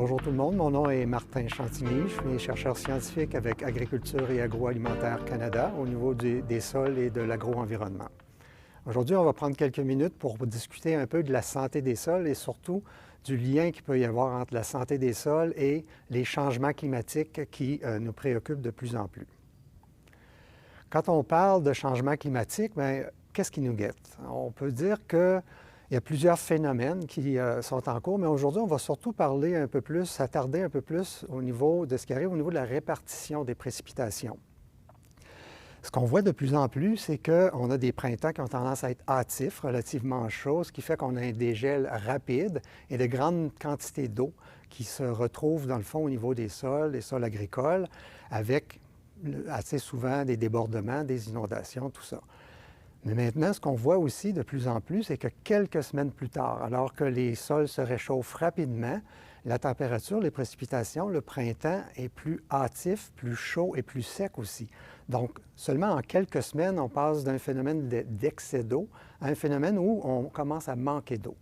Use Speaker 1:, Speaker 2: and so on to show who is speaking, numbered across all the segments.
Speaker 1: Bonjour tout le monde, mon nom est Martin Chantigny, je suis chercheur scientifique avec Agriculture et Agroalimentaire Canada au niveau des sols et de l'agro-environnement. Aujourd'hui, on va prendre quelques minutes pour discuter un peu de la santé des sols et surtout du lien qu'il peut y avoir entre la santé des sols et les changements climatiques qui nous préoccupent de plus en plus. Quand on parle de changement climatique, qu'est-ce qui nous guette? On peut dire qu'il y a plusieurs phénomènes qui sont en cours, mais aujourd'hui, on va surtout parler un peu plus, s'attarder un peu plus au niveau de ce qui arrive au niveau de la répartition des précipitations. Ce qu'on voit de plus en plus, c'est qu'on a des printemps qui ont tendance à être hâtifs, relativement chauds, ce qui fait qu'on a un dégel rapide et de grandes quantités d'eau qui se retrouvent dans le fond au niveau des sols agricoles, avec assez souvent des débordements, des inondations, tout ça. Mais maintenant, ce qu'on voit aussi de plus en plus, c'est que quelques semaines plus tard, alors que les sols se réchauffent rapidement, la température, les précipitations, le printemps est plus hâtif, plus chaud et plus sec aussi. Donc, seulement en quelques semaines, on passe d'un phénomène d'excès d'eau à un phénomène où on commence à manquer d'eau.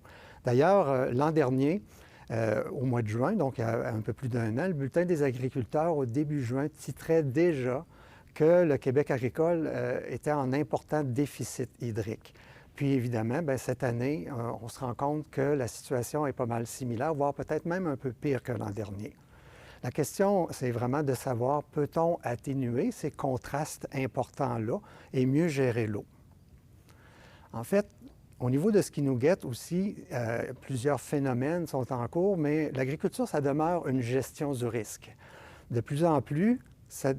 Speaker 1: D'ailleurs, l'an dernier, au mois de juin, donc il y a un peu plus d'un an, le Bulletin des agriculteurs, au début juin, titrait déjà que le Québec agricole était en important déficit hydrique. Puis évidemment, cette année, on se rend compte que la situation est pas mal similaire, voire peut-être même un peu pire que l'an dernier. La question, c'est vraiment de savoir, peut-on atténuer ces contrastes importants-là et mieux gérer l'eau? En fait, au niveau de ce qui nous guette aussi, plusieurs phénomènes sont en cours, mais l'agriculture, ça demeure une gestion du risque. De plus en plus,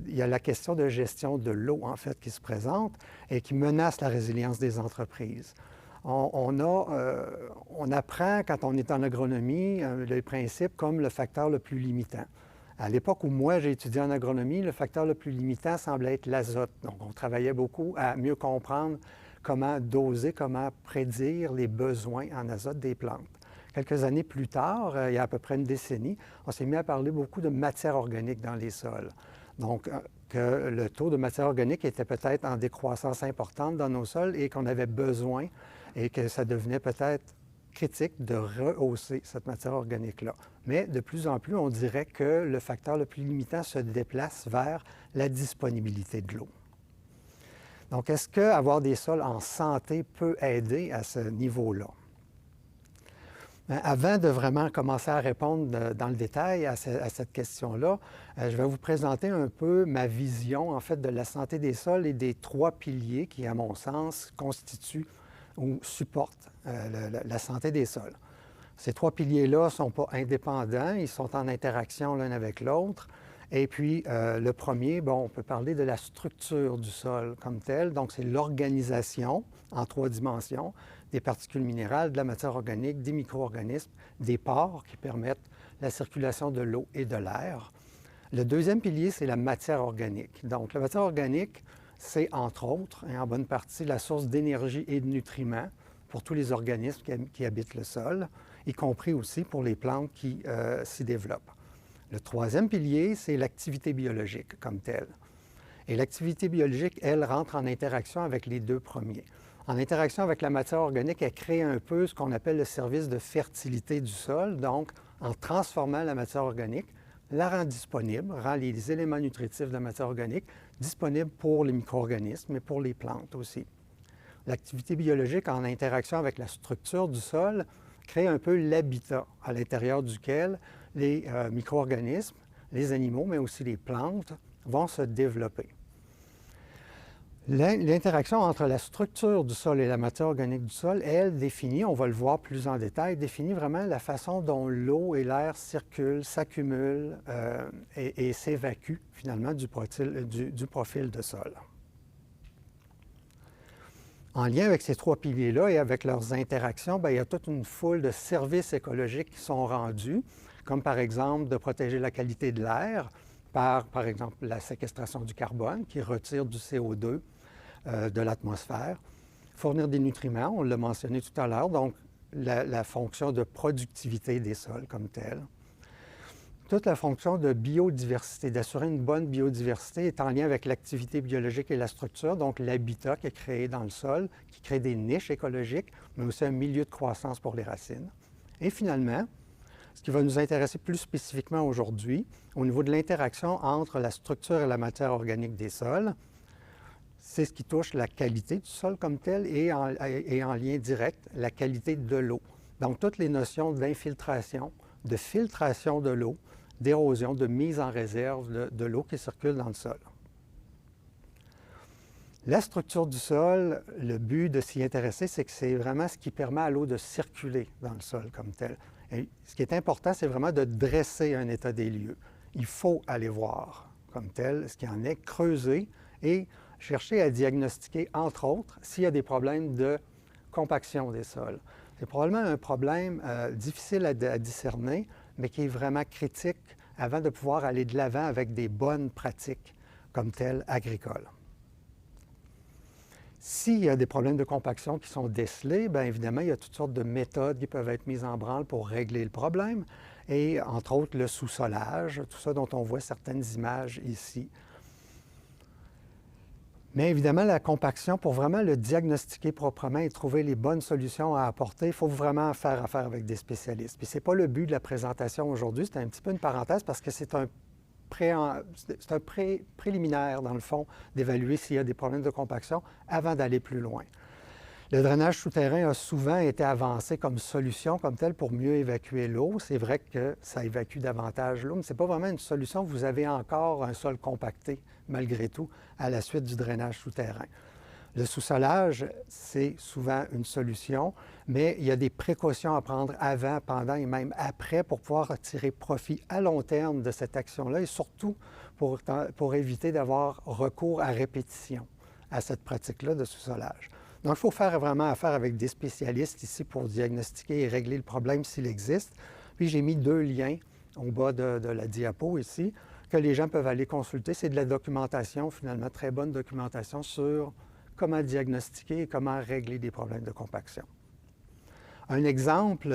Speaker 1: il y a la question de gestion de l'eau, en fait, qui se présente et qui menace la résilience des entreprises. On apprend, quand on est en agronomie, les principes comme le facteur le plus limitant. À l'époque où moi, j'ai étudié en agronomie, le facteur le plus limitant semblait être l'azote. Donc, on travaillait beaucoup à mieux comprendre comment doser, comment prédire les besoins en azote des plantes. Quelques années plus tard, il y a à peu près une décennie, on s'est mis à parler beaucoup de matière organique dans les sols. Donc, que le taux de matière organique était peut-être en décroissance importante dans nos sols et qu'on avait besoin et que ça devenait peut-être critique de rehausser cette matière organique-là. Mais de plus en plus, on dirait que le facteur le plus limitant se déplace vers la disponibilité de l'eau. Donc, est-ce qu'avoir des sols en santé peut aider à ce niveau-là? Avant de vraiment commencer à répondre dans le détail à cette question-là, je vais vous présenter un peu ma vision, en fait, de la santé des sols et des trois piliers qui, à mon sens, constituent ou supportent la santé des sols. Ces trois piliers-là ne sont pas indépendants, ils sont en interaction l'un avec l'autre. Et puis, le premier, on peut parler de la structure du sol comme tel. Donc, c'est l'organisation en trois dimensions des particules minérales, de la matière organique, des micro-organismes, des pores qui permettent la circulation de l'eau et de l'air. Le deuxième pilier, c'est la matière organique. Donc, la matière organique, c'est entre autres, et en bonne partie, la source d'énergie et de nutriments pour tous les organismes qui habitent le sol, y compris aussi pour les plantes qui s'y développent. Le troisième pilier, c'est l'activité biologique comme telle. Et l'activité biologique, elle, rentre en interaction avec les deux premiers. En interaction avec la matière organique, elle crée un peu ce qu'on appelle le service de fertilité du sol. Donc, en transformant la matière organique, la rend disponible, rend les éléments nutritifs de la matière organique disponibles pour les micro-organismes et pour les plantes aussi. L'activité biologique, en interaction avec la structure du sol, crée un peu l'habitat à l'intérieur duquel les micro-organismes, les animaux, mais aussi les plantes, vont se développer. L'interaction entre la structure du sol et la matière organique du sol, elle définit, on va le voir plus en détail, définit vraiment la façon dont l'eau et l'air circulent, s'accumulent et s'évacuent finalement du profil de sol. En lien avec ces trois piliers-là et avec leurs interactions, il y a toute une foule de services écologiques qui sont rendus, comme par exemple de protéger la qualité de l'air par exemple, la séquestration du carbone qui retire du CO2 de l'atmosphère, fournir des nutriments, on l'a mentionné tout à l'heure, donc la fonction de productivité des sols comme telle. Toute la fonction de biodiversité, d'assurer une bonne biodiversité est en lien avec l'activité biologique et la structure, donc l'habitat qui est créé dans le sol, qui crée des niches écologiques, mais aussi un milieu de croissance pour les racines. Et finalement, Ce qui va nous intéresser plus spécifiquement aujourd'hui, au niveau de l'interaction entre la structure et la matière organique des sols, c'est ce qui touche la qualité du sol comme tel et en lien direct, la qualité de l'eau. Donc, toutes les notions d'infiltration, de filtration de l'eau, d'érosion, de mise en réserve de l'eau qui circule dans le sol. La structure du sol, le but de s'y intéresser, c'est que c'est vraiment ce qui permet à l'eau de circuler dans le sol comme tel. Et ce qui est important, c'est vraiment de dresser un état des lieux. Il faut aller voir comme tel ce qu'il en est, creuser et chercher à diagnostiquer, entre autres, s'il y a des problèmes de compaction des sols. C'est probablement un problème difficile à discerner, mais qui est vraiment critique avant de pouvoir aller de l'avant avec des bonnes pratiques comme telles agricoles. S'il y a des problèmes de compaction qui sont décelés, bien évidemment, il y a toutes sortes de méthodes qui peuvent être mises en branle pour régler le problème, et entre autres le sous-solage, tout ça dont on voit certaines images ici. Mais évidemment, la compaction, pour vraiment le diagnostiquer proprement et trouver les bonnes solutions à apporter, il faut vraiment faire affaire avec des spécialistes. Puis ce n'est pas le but de la présentation aujourd'hui, c'est un petit peu une parenthèse parce que c'est un préliminaire, dans le fond, d'évaluer s'il y a des problèmes de compaction avant d'aller plus loin. Le drainage souterrain a souvent été avancé comme solution comme telle pour mieux évacuer l'eau. C'est vrai que ça évacue davantage l'eau, mais ce n'est pas vraiment une solution. Vous avez encore un sol compacté, malgré tout, à la suite du drainage souterrain. Le sous-solage, c'est souvent une solution, mais il y a des précautions à prendre avant, pendant et même après pour pouvoir tirer profit à long terme de cette action-là et surtout pour éviter d'avoir recours à répétition à cette pratique-là de sous-solage. Donc, il faut faire vraiment affaire avec des spécialistes ici pour diagnostiquer et régler le problème s'il existe. Puis, j'ai mis deux liens au bas de la diapo ici que les gens peuvent aller consulter. C'est de la documentation, finalement, très bonne documentation sur comment diagnostiquer et comment régler des problèmes de compaction. Un exemple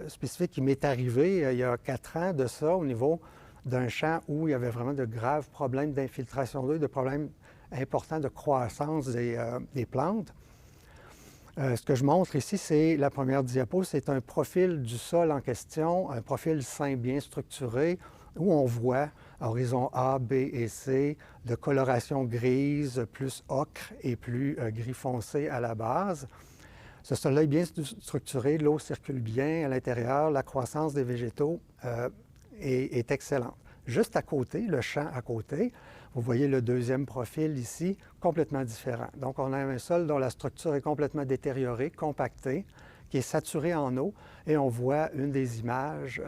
Speaker 1: spécifique qui m'est arrivé il y a 4 ans de ça au niveau d'un champ où il y avait vraiment de graves problèmes d'infiltration d'eau et de problèmes importants de croissance des plantes. Ce que je montre ici, c'est la première diapo, c'est un profil du sol en question, un profil sain bien structuré, où on voit horizon A, B et C, de coloration grise, plus ocre et plus gris foncé à la base. Ce sol-là est bien structuré, l'eau circule bien à l'intérieur, la croissance des végétaux est excellente. Juste à côté, le champ à côté, vous voyez le deuxième profil ici, complètement différent. Donc, on a un sol dont la structure est complètement détériorée, compactée, qui est saturé en eau, et on voit une des images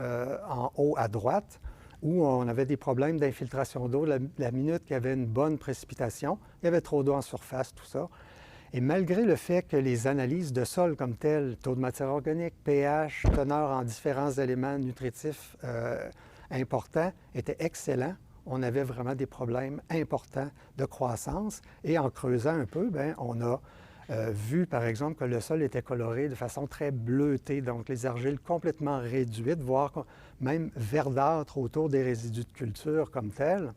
Speaker 1: en haut à droite, où on avait des problèmes d'infiltration d'eau. La minute qu'il y avait une bonne précipitation, il y avait trop d'eau en surface, tout ça. Et malgré le fait que les analyses de sol comme telles, taux de matière organique, pH, teneur en différents éléments nutritifs importants, étaient excellents, on avait vraiment des problèmes importants de croissance. Et en creusant un peu, bien, on a vu, par exemple, que le sol était coloré de façon très bleutée, donc les argiles complètement réduites, voire même verdâtres autour des résidus de culture comme tels,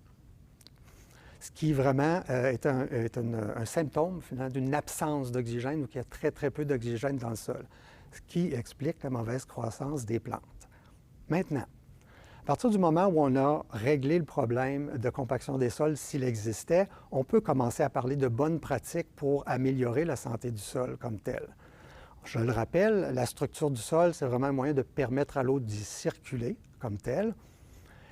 Speaker 1: ce qui vraiment est un symptôme finalement d'une absence d'oxygène ou qu'il y a très, très peu d'oxygène dans le sol, ce qui explique la mauvaise croissance des plantes. Maintenant, à partir du moment où on a réglé le problème de compaction des sols, s'il existait, on peut commencer à parler de bonnes pratiques pour améliorer la santé du sol comme tel. Je le rappelle, la structure du sol, c'est vraiment un moyen de permettre à l'eau d'y circuler comme tel.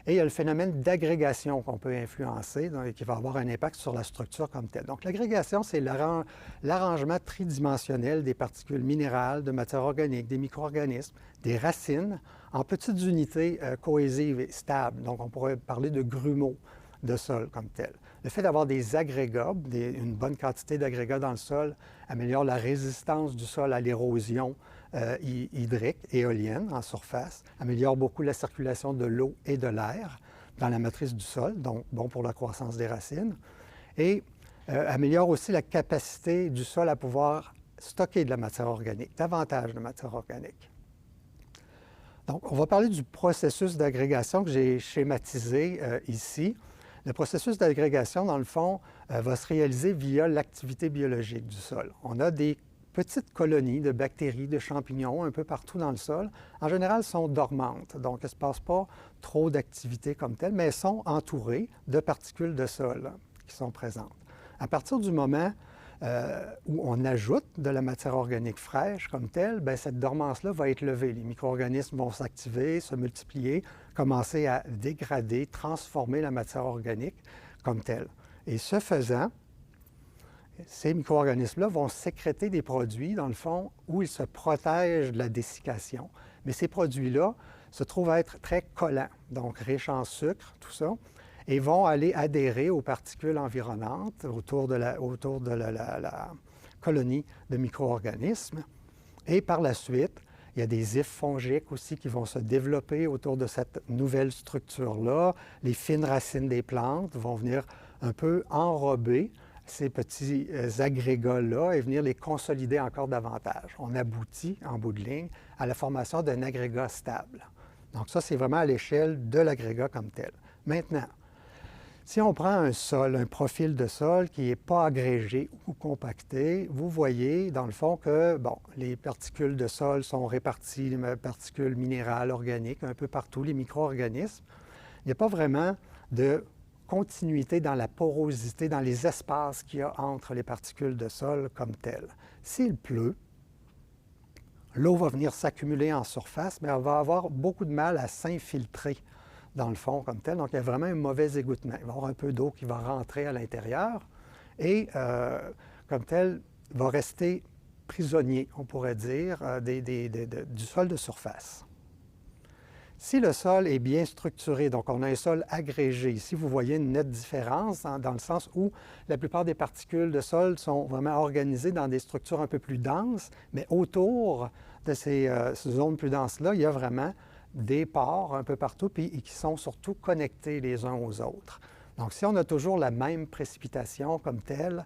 Speaker 1: Et il y a le phénomène d'agrégation qu'on peut influencer, donc, qui va avoir un impact sur la structure comme telle. Donc, l'agrégation, c'est l'arrangement tridimensionnel des particules minérales, de matière organique, des micro-organismes, des racines, en petites unités cohésives et stables. Donc, on pourrait parler de grumeaux de sol comme tel. Le fait d'avoir des agrégats, une bonne quantité d'agrégats dans le sol, améliore la résistance du sol à l'érosion hydrique, éolienne en surface, améliore beaucoup la circulation de l'eau et de l'air dans la matrice du sol, donc bon pour la croissance des racines, et améliore aussi la capacité du sol à pouvoir stocker de la matière organique, davantage de matière organique. Donc, on va parler du processus d'agrégation que j'ai schématisé ici. Le processus d'agrégation, dans le fond, va se réaliser via l'activité biologique du sol. On a des petites colonies de bactéries, de champignons un peu partout dans le sol. En général, sont dormantes, donc il ne se passe pas trop d'activité comme telle, mais elles sont entourées de particules de sol qui sont présentes. À partir du moment où on ajoute de la matière organique fraîche comme telle, bien, cette dormance-là va être levée. Les micro-organismes vont s'activer, se multiplier, commencer à dégrader, transformer la matière organique comme telle. Et ce faisant, ces micro-organismes-là vont sécréter des produits, dans le fond, où ils se protègent de la dessiccation. Mais ces produits-là se trouvent à être très collants, donc riches en sucre, tout ça, et vont aller adhérer aux particules environnantes autour de la colonie de micro-organismes. Et par la suite, il y a des ifs fongiques aussi qui vont se développer autour de cette nouvelle structure-là. Les fines racines des plantes vont venir un peu enrober ces petits agrégats-là et venir les consolider encore davantage. On aboutit, en bout de ligne, à la formation d'un agrégat stable. Donc ça, c'est vraiment à l'échelle de l'agrégat comme tel. Maintenant, si on prend un sol, un profil de sol qui n'est pas agrégé ou compacté, vous voyez, dans le fond, que bon, les particules de sol sont réparties, les particules minérales, organiques, un peu partout, les micro-organismes. Il n'y a pas vraiment de continuité dans la porosité, dans les espaces qu'il y a entre les particules de sol comme telles. S'il pleut, l'eau va venir s'accumuler en surface, mais elle va avoir beaucoup de mal à s'infiltrer dans le fond comme tel. Donc, il y a vraiment un mauvais égouttement. Il va y avoir un peu d'eau qui va rentrer à l'intérieur et, comme tel, va rester prisonnier, on pourrait dire, du sol de surface. Si le sol est bien structuré, donc on a un sol agrégé, ici vous voyez une nette différence dans le sens où la plupart des particules de sol sont vraiment organisées dans des structures un peu plus denses, mais autour de ces zones plus denses-là, il y a vraiment des pores un peu partout, puis qui sont surtout connectés les uns aux autres. Donc, si on a toujours la même précipitation comme telle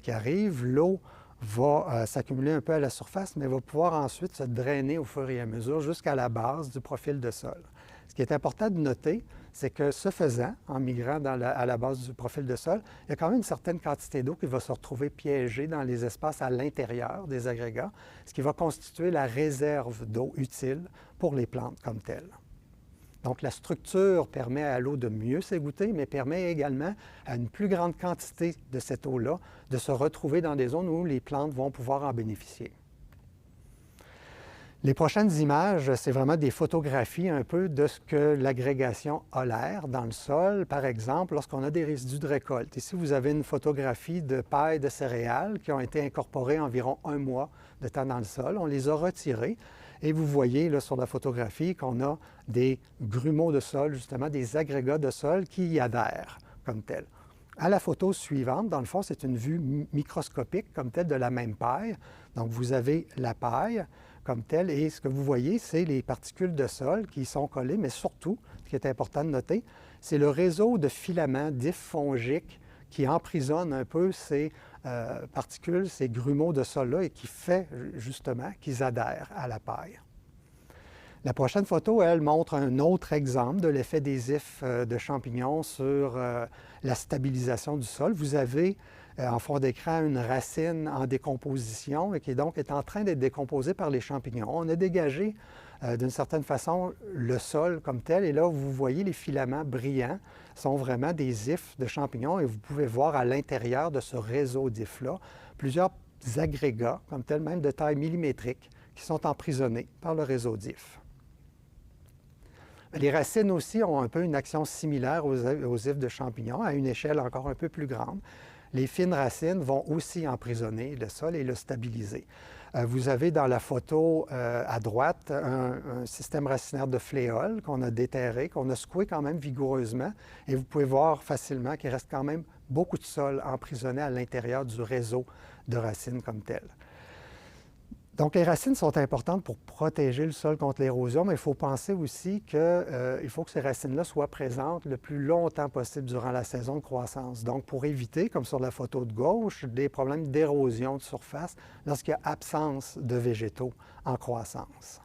Speaker 1: qui arrive, l'eau va s'accumuler un peu à la surface, mais va pouvoir ensuite se drainer au fur et à mesure jusqu'à la base du profil de sol. Ce qui est important de noter, c'est que ce faisant, en migrant à la base du profil de sol, il y a quand même une certaine quantité d'eau qui va se retrouver piégée dans les espaces à l'intérieur des agrégats, ce qui va constituer la réserve d'eau utile pour les plantes comme telles. Donc, la structure permet à l'eau de mieux s'égoutter, mais permet également à une plus grande quantité de cette eau-là de se retrouver dans des zones où les plantes vont pouvoir en bénéficier. Les prochaines images, c'est vraiment des photographies un peu de ce que l'agrégation a l'air dans le sol. Par exemple, lorsqu'on a des résidus de récolte. Ici, vous avez une photographie de pailles de céréales qui ont été incorporées environ 1 mois de temps dans le sol. On les a retirées. Et vous voyez là, sur la photographie qu'on a des grumeaux de sol, justement, des agrégats de sol qui y adhèrent comme tels. À la photo suivante, dans le fond, c'est une vue microscopique comme telle de la même paille. Donc, vous avez la paille comme telle et ce que vous voyez, c'est les particules de sol qui y sont collées, mais surtout, ce qui est important de noter, c'est le réseau de filaments d'ifs fongiques qui emprisonnent un peu ces particules, ces grumeaux de sol-là et qui fait justement qu'ils adhèrent à la paille. La prochaine photo, elle, montre un autre exemple de l'effet des ifs de champignons sur la stabilisation du sol. Vous avez en fond d'écran une racine en décomposition et qui donc est en train d'être décomposée par les champignons. On a dégagé d'une certaine façon le sol comme tel et là, vous voyez les filaments brillants sont vraiment des ifs de champignons et vous pouvez voir à l'intérieur de ce réseau d'ifs-là plusieurs agrégats comme tel, même de taille millimétrique, qui sont emprisonnés par le réseau d'ifs. Les racines aussi ont un peu une action similaire aux ifs de champignons, à une échelle encore un peu plus grande. Les fines racines vont aussi emprisonner le sol et le stabiliser. Vous avez dans la photo à droite un système racinaire de fléole qu'on a déterré, qu'on a secoué quand même vigoureusement. Et vous pouvez voir facilement qu'il reste quand même beaucoup de sol emprisonné à l'intérieur du réseau de racines comme tel. Donc, les racines sont importantes pour protéger le sol contre l'érosion, mais il faut penser aussi qu'il faut que ces racines-là soient présentes le plus longtemps possible durant la saison de croissance. Donc, pour éviter, comme sur la photo de gauche, des problèmes d'érosion de surface lorsqu'il y a absence de végétaux en croissance.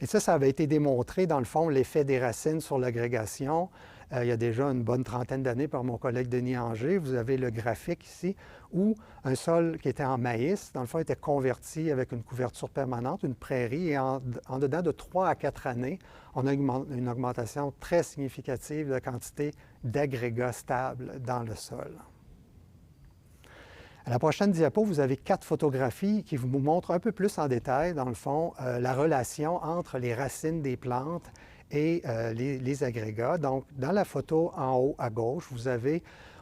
Speaker 1: Et ça avait été démontré, dans le fond, l'effet des racines sur l'agrégation il y a déjà une bonne trentaine d'années par mon collègue Denis Anger. Vous avez le graphique ici où un sol qui était en maïs, dans le fond, était converti avec une couverture permanente, une prairie, et en dedans de 3 à 4 années, on a une augmentation très significative de la quantité d'agrégats stables dans le sol. À la prochaine diapo, vous avez 4 photographies qui vous montrent un peu plus en détail, dans le fond, la relation entre les racines des plantes et les agrégats. Donc, dans la photo en haut à gauche,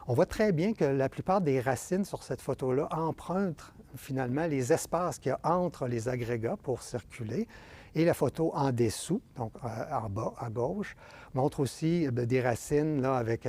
Speaker 1: on voit très bien que la plupart des racines sur cette photo-là empruntent finalement les espaces qu'il y a entre les agrégats pour circuler. Et la photo en dessous, donc en bas à gauche, montre aussi des racines là, avec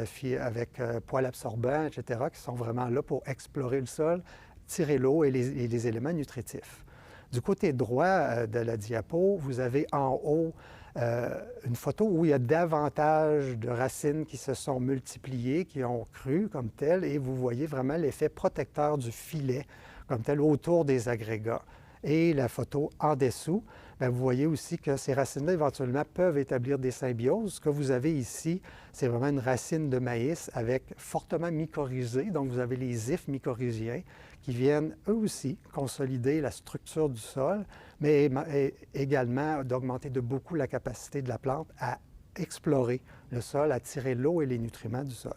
Speaker 1: poils absorbants, etc., qui sont vraiment là pour explorer le sol, tirer l'eau et les éléments nutritifs. Du côté droit de la diapo, vous avez en haut une photo où il y a davantage de racines qui se sont multipliées, qui ont cru comme telles, et vous voyez vraiment l'effet protecteur du filet comme tel autour des agrégats. Et la photo en dessous, bien, vous voyez aussi que ces racines-là, éventuellement, peuvent établir des symbioses. Ce que vous avez ici, c'est vraiment une racine de maïs avec fortement mycorhizée. Donc, vous avez les ifs mycorhiziens qui viennent, eux aussi, consolider la structure du sol, mais également d'augmenter de beaucoup la capacité de la plante à explorer le sol, à tirer l'eau et les nutriments du sol.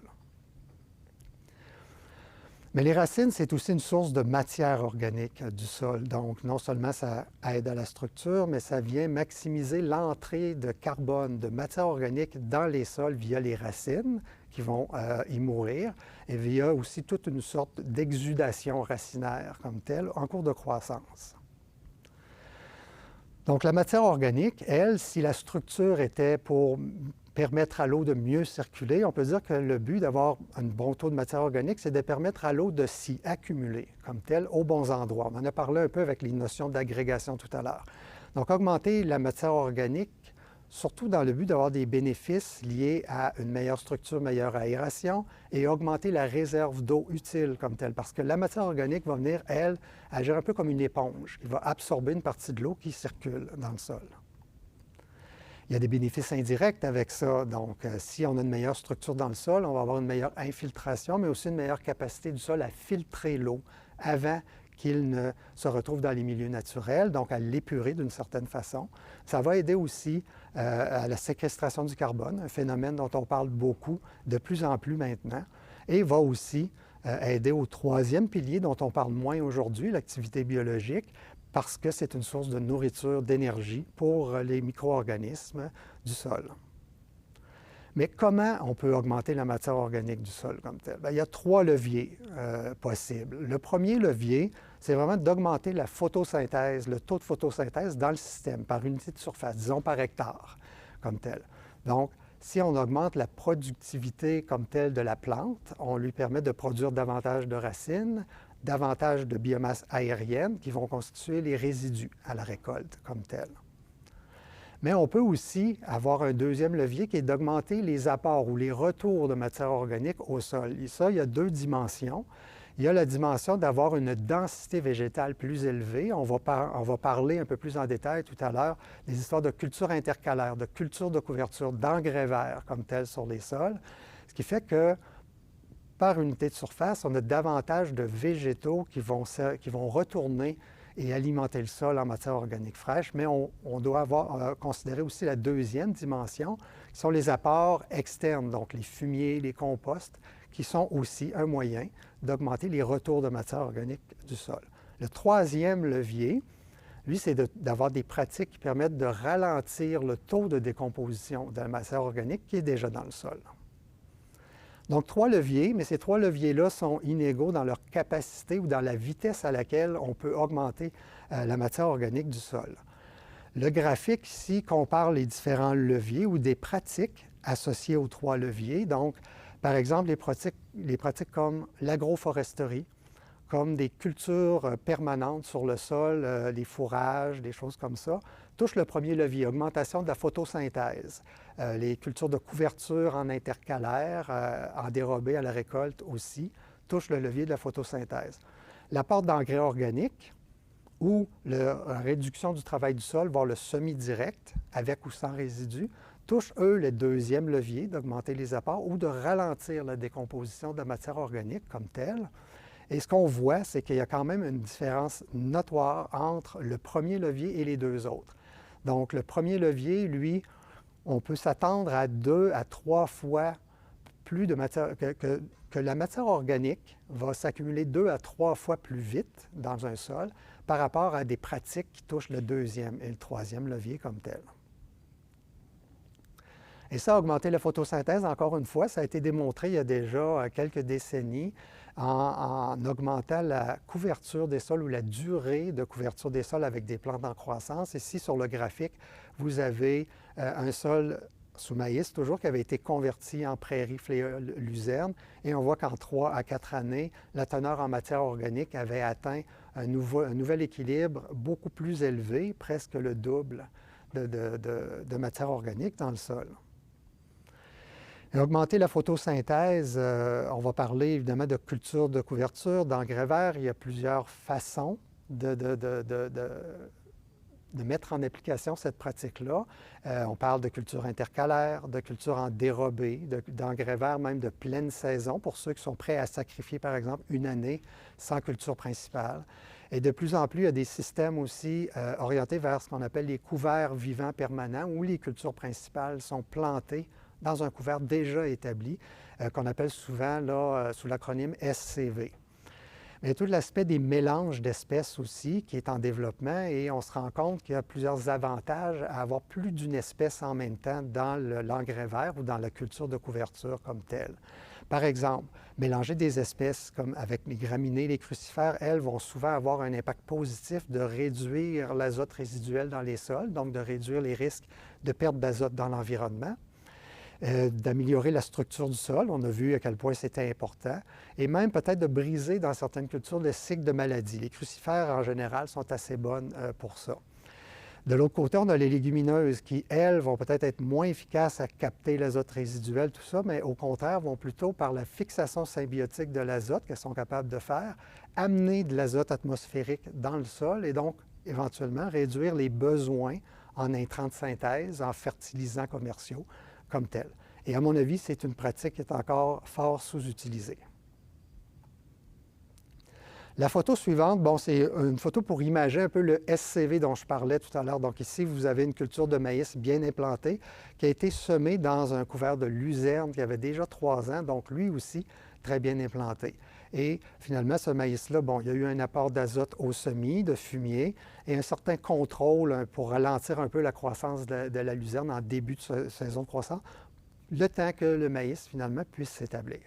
Speaker 1: Mais les racines, c'est aussi une source de matière organique du sol. Donc, non seulement ça aide à la structure, mais ça vient maximiser l'entrée de carbone, de matière organique dans les sols via les racines qui vont y mourir et via aussi toute une sorte d'exudation racinaire comme telle en cours de croissance. Donc, la matière organique, elle, si la structure était pour permettre à l'eau de mieux circuler, on peut dire que le but d'avoir un bon taux de matière organique, c'est de permettre à l'eau de s'y accumuler comme telle aux bons endroits. On en a parlé un peu avec les notions d'agrégation tout à l'heure. Donc, augmenter la matière organique, surtout dans le but d'avoir des bénéfices liés à une meilleure structure, meilleure aération, et augmenter la réserve d'eau utile comme telle, parce que la matière organique va venir, elle, agir un peu comme une éponge, qui va absorber une partie de l'eau qui circule dans le sol. Il y a des bénéfices indirects avec ça. Donc, si on a une meilleure structure dans le sol, on va avoir une meilleure infiltration, mais aussi une meilleure capacité du sol à filtrer l'eau avant qu'il ne se retrouve dans les milieux naturels, donc à l'épurer d'une certaine façon. Ça va aider aussi à la séquestration du carbone, un phénomène dont on parle beaucoup de plus en plus maintenant, et va aussi aider au troisième pilier dont on parle moins aujourd'hui, l'activité biologique, parce que c'est une source de nourriture, d'énergie pour les micro-organismes du sol. Mais comment on peut augmenter la matière organique du sol comme tel? Bien, il y a 3 leviers possibles. Le premier levier, c'est vraiment d'augmenter la photosynthèse, le taux de photosynthèse dans le système par unité de surface, disons par hectare comme tel. Donc, si on augmente la productivité comme telle de la plante, on lui permet de produire davantage de racines, davantage de biomasse aérienne qui vont constituer les résidus à la récolte comme telle. Mais on peut aussi avoir un deuxième levier qui est d'augmenter les apports ou les retours de matière organique au sol. Et ça, il y a 2 dimensions. Il y a la dimension d'avoir une densité végétale plus élevée. On va parler un peu plus en détail tout à l'heure des histoires de culture intercalaire, de culture de couverture, d'engrais verts comme tel sur les sols. Ce qui fait que par unité de surface, on a davantage de végétaux qui vont retourner et alimenter le sol en matière organique fraîche, mais on doit considérer aussi la deuxième dimension, qui sont les apports externes, donc les fumiers, les composts, qui sont aussi un moyen d'augmenter les retours de matière organique du sol. Le troisième levier, lui, c'est d'avoir des pratiques qui permettent de ralentir le taux de décomposition de la matière organique qui est déjà dans le sol. Donc, 3 leviers, mais ces 3 leviers-là sont inégaux dans leur capacité ou dans la vitesse à laquelle on peut augmenter la matière organique du sol. Le graphique ici compare les différents leviers ou des pratiques associées aux 3 leviers. Donc, par exemple, les pratiques comme l'agroforesterie, comme des cultures permanentes sur le sol, des fourrages, des choses comme ça, touchent le premier levier, augmentation de la photosynthèse. Les cultures de couverture en intercalaire, en dérobé à la récolte aussi, touchent le levier de la photosynthèse. L'apport d'engrais organiques ou la réduction du travail du sol, voire le semi-direct, avec ou sans résidus, touchent, eux, le deuxième levier d'augmenter les apports ou de ralentir la décomposition de la matière organique comme telle. Et ce qu'on voit, c'est qu'il y a quand même une différence notoire entre le premier levier et les deux autres. Donc, le premier levier, lui, on peut s'attendre à 2 à 3 fois plus de matière, que la matière organique va s'accumuler 2 à 3 fois plus vite dans un sol par rapport à des pratiques qui touchent le deuxième et le troisième levier comme tel. Et ça, augmenter la photosynthèse, encore une fois, ça a été démontré il y a déjà quelques décennies en augmentant la couverture des sols ou la durée de couverture des sols avec des plantes en croissance. Ici, sur le graphique, vous avez un sol sous maïs, toujours, qui avait été converti en prairie luzerne. Et on voit qu'en 3 à 4 années, la teneur en matière organique avait atteint un nouvel équilibre beaucoup plus élevé, presque le double de matière organique dans le sol. Et augmenter la photosynthèse, on va parler évidemment de culture de couverture, d'engrais verts. Il y a plusieurs façons de mettre en application cette pratique-là. On parle de culture intercalaire, de culture en dérobé, d'engrais verts même de pleine saison pour ceux qui sont prêts à sacrifier, par exemple, une année sans culture principale. Et de plus en plus, il y a des systèmes aussi orientés vers ce qu'on appelle les couverts vivants permanents où les cultures principales sont plantées dans un couvert déjà établi, qu'on appelle souvent là, sous l'acronyme SCV. Mais il y a tout l'aspect des mélanges d'espèces aussi qui est en développement et on se rend compte qu'il y a plusieurs avantages à avoir plus d'une espèce en même temps dans l'engrais vert ou dans la culture de couverture comme telle. Par exemple, mélanger des espèces comme avec les graminées, les crucifères, elles vont souvent avoir un impact positif de réduire l'azote résiduel dans les sols, donc de réduire les risques de perte d'azote dans l'environnement. D'améliorer la structure du sol, on a vu à quel point c'était important, et même peut-être de briser dans certaines cultures le cycle de maladie. Les crucifères, en général, sont assez bonnes pour ça. De l'autre côté, on a les légumineuses qui, elles, vont peut-être être moins efficaces à capter l'azote résiduel, tout ça, mais au contraire, vont plutôt, par la fixation symbiotique de l'azote qu'elles sont capables de faire, amener de l'azote atmosphérique dans le sol et donc, éventuellement, réduire les besoins en intrants de synthèse, en fertilisants commerciaux, comme tel. Et à mon avis, c'est une pratique qui est encore fort sous-utilisée. La photo suivante, bon, c'est une photo pour imager un peu le SCV dont je parlais tout à l'heure. Donc ici, vous avez une culture de maïs bien implantée qui a été semée dans un couvert de luzerne qui avait déjà 3 ans, donc lui aussi très bien implanté. Et finalement, ce maïs-là, bon, il y a eu un apport d'azote au semis, de fumier, et un certain contrôle pour ralentir un peu la croissance de la luzerne en début de saison de croissance, le temps que le maïs, finalement, puisse s'établir.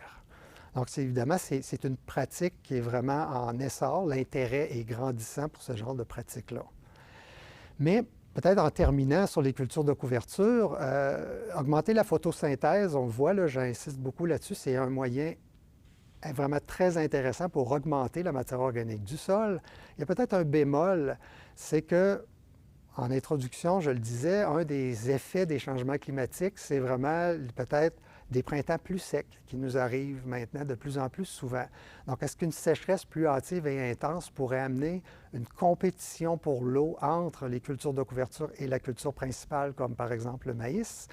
Speaker 1: Donc, évidemment, c'est une pratique qui est vraiment en essor. L'intérêt est grandissant pour ce genre de pratique-là. Mais peut-être en terminant sur les cultures de couverture, augmenter la photosynthèse, on le voit, là, j'insiste beaucoup là-dessus, c'est un moyen vraiment très intéressant pour augmenter la matière organique du sol. Il y a peut-être un bémol, c'est que, en introduction, je le disais, un des effets des changements climatiques, c'est vraiment peut-être des printemps plus secs qui nous arrivent maintenant de plus en plus souvent. Donc, est-ce qu'une sécheresse plus hâtive et intense pourrait amener une compétition pour l'eau entre les cultures de couverture et la culture principale, comme par exemple le maïs?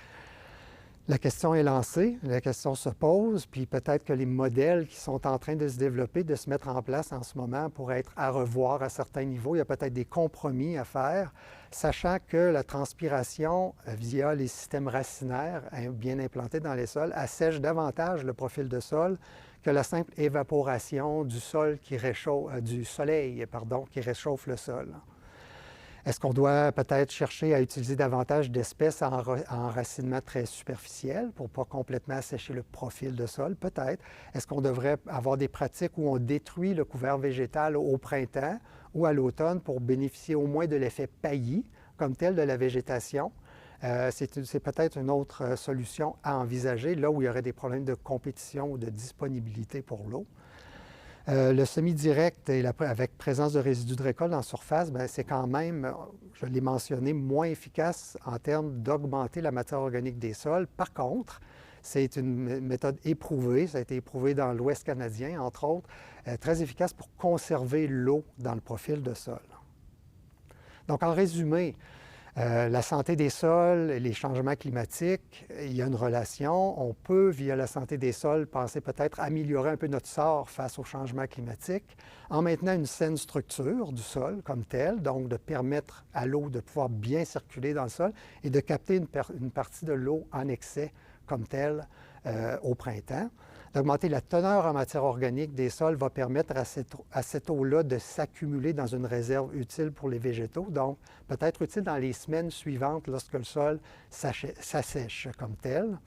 Speaker 1: La question est lancée, la question se pose, puis peut-être que les modèles qui sont en train de se développer, de se mettre en place en ce moment pourraient être à revoir à certains niveaux. Il y a peut-être des compromis à faire, sachant que la transpiration via les systèmes racinaires bien implantés dans les sols assèche davantage le profil de sol que la simple évaporation du sol qui réchauffe, du soleil, pardon, qui réchauffe le sol. Est-ce qu'on doit peut-être chercher à utiliser davantage d'espèces en enracinement très superficiel pour ne pas complètement assécher le profil de sol? Peut-être. Est-ce qu'on devrait avoir des pratiques où on détruit le couvert végétal au printemps ou à l'automne pour bénéficier au moins de l'effet paillis comme tel de la végétation? C'est peut-être une autre solution à envisager là où il y aurait des problèmes de compétition ou de disponibilité pour l'eau. Le semi-direct avec présence de résidus de récolte en surface, c'est quand même, je l'ai mentionné, moins efficace en termes d'augmenter la matière organique des sols. Par contre, c'est une méthode éprouvée, ça a été éprouvé dans l'Ouest canadien, entre autres, très efficace pour conserver l'eau dans le profil de sol. Donc, en résumé, La santé des sols et les changements climatiques, il y a une relation. On peut, via la santé des sols, penser peut-être améliorer un peu notre sort face aux changements climatiques en maintenant une saine structure du sol comme tel, donc de permettre à l'eau de pouvoir bien circuler dans le sol et de capter une partie de l'eau en excès comme telle au printemps. D'augmenter la teneur en matière organique des sols va permettre à cette eau-là de s'accumuler dans une réserve utile pour les végétaux, donc peut-être utile dans les semaines suivantes lorsque le sol s'assèche comme tel.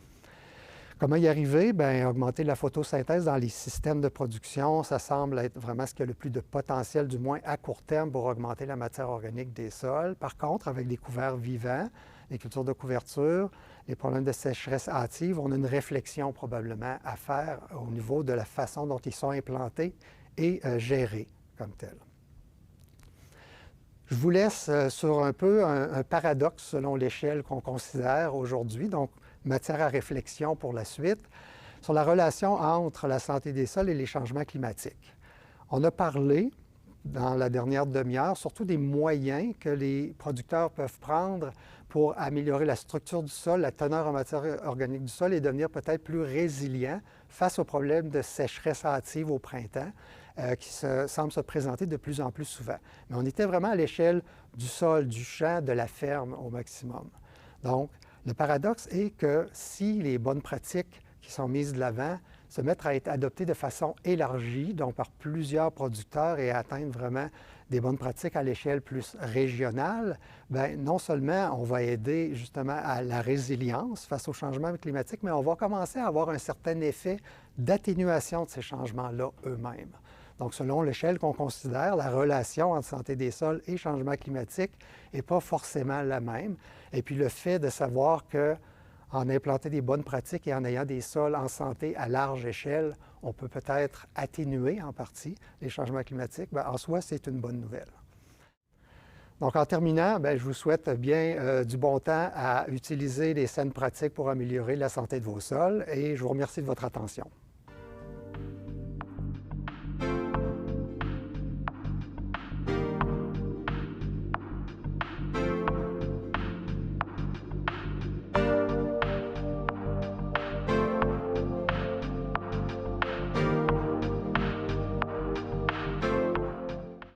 Speaker 1: Comment y arriver? Bien, augmenter la photosynthèse dans les systèmes de production, ça semble être vraiment ce qui a le plus de potentiel, du moins à court terme, pour augmenter la matière organique des sols. Par contre, avec des couverts vivants, les cultures de couverture, les problèmes de sécheresse hâtive, on a une réflexion probablement à faire au niveau de la façon dont ils sont implantés et gérés comme tels. Je vous laisse sur un peu un paradoxe selon l'échelle qu'on considère aujourd'hui, donc matière à réflexion pour la suite, sur la relation entre la santé des sols et les changements climatiques. On a parlé dans la dernière demi-heure, surtout des moyens que les producteurs peuvent prendre pour améliorer la structure du sol, la teneur en matière organique du sol et devenir peut-être plus résilient face aux problèmes de sécheresse hâtive au printemps qui semblent se présenter de plus en plus souvent. Mais on était vraiment à l'échelle du sol, du champ, de la ferme au maximum. Donc, le paradoxe est que si les bonnes pratiques qui sont mises de l'avant se mettent à être adoptées de façon élargie, donc par plusieurs producteurs et à atteindre vraiment des bonnes pratiques à l'échelle plus régionale, bien, non seulement on va aider justement à la résilience face aux changements climatiques, mais on va commencer à avoir un certain effet d'atténuation de ces changements-là eux-mêmes. Donc, selon l'échelle qu'on considère, la relation entre santé des sols et changement climatique n'est pas forcément la même. Et puis, le fait de savoir qu'en implantant des bonnes pratiques et en ayant des sols en santé à large échelle, on peut peut-être atténuer en partie les changements climatiques, bien, en soi, c'est une bonne nouvelle. Donc, en terminant, bien, je vous souhaite bien du bon temps à utiliser les saines pratiques pour améliorer la santé de vos sols et je vous remercie de votre attention.